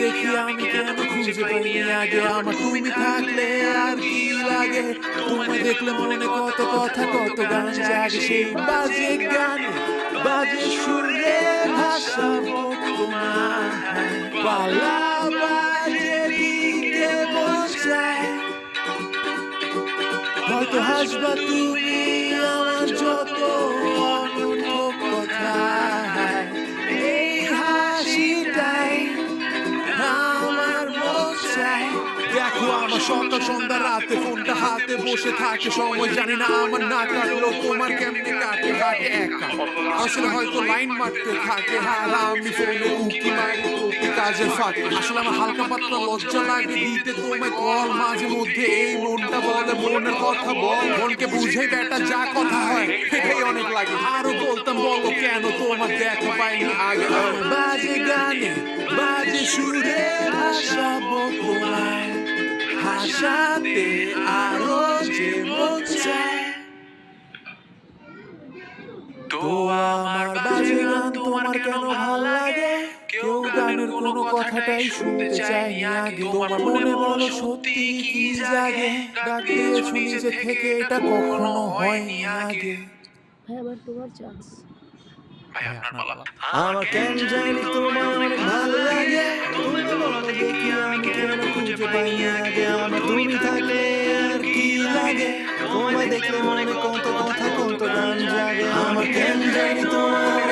দেখি আমি কেন খুঁজে পাইনি আগে আমার তুমি থাকলে আর কি লাগে তোমায় দেখলে মনে কত কথা কত গান জাগে সেই বাজে গানে বাজে সুরে ভাসাবো তোমায় পালা বাজে দিতে বোঝায় হয়তো হাসবা তুমি আমার যত অনর্থক কথা এই হাসিটাই আমার মন চাই দেখো আমার সকাল সন্ধ্যা রাতে ফোনটা হাতে বসে থাকে সময় জানি না আমার না কাটলো তোমার কেমনে কাটে কাটে একা আসলে হয়তো লাইন মারতে থাকে আর আমি ফোনে উকি মারি প্রতি কাজের ফাঁকে আসলে আমার হালকা পাতলা লজ্জা লাগে দিতে তোমায় কল মাঝে মধ্যে এই মনটা বলে মনের কথা বল মনকে বুঝে বেটা যা কথা হয় এটাই অনেক লাগে আরো বলতাম বলো কেন তোমার দেখা পাইনি আগে বাজে গানে বাজে সুরে ভাসাবো তোমায় হাসাতে আরো যে মন চায় তো আমার বাজে গান তোমার কেন ভালো লাগে কেউ গানের কোনো কথাটাই শুনতে চাই আগে তোমার মনে বলো সত্যি কি জাগে ডাক দিয়েছো নিজে থেকে এটা কখনো হয়নি আগে ভাই আবার তোমার চান্স। ভাই আপনার পালা আমার কেন জানি তোমার অনেক ভালো লাগে তুমি বলো দেখি আমি কেন খুঁজে পাই আগে আমার তুমি থাকলে আর কি লাগে তোমায় দেখলে মনে কত কথা কত গান জাগে আমার কেন জানি তোমার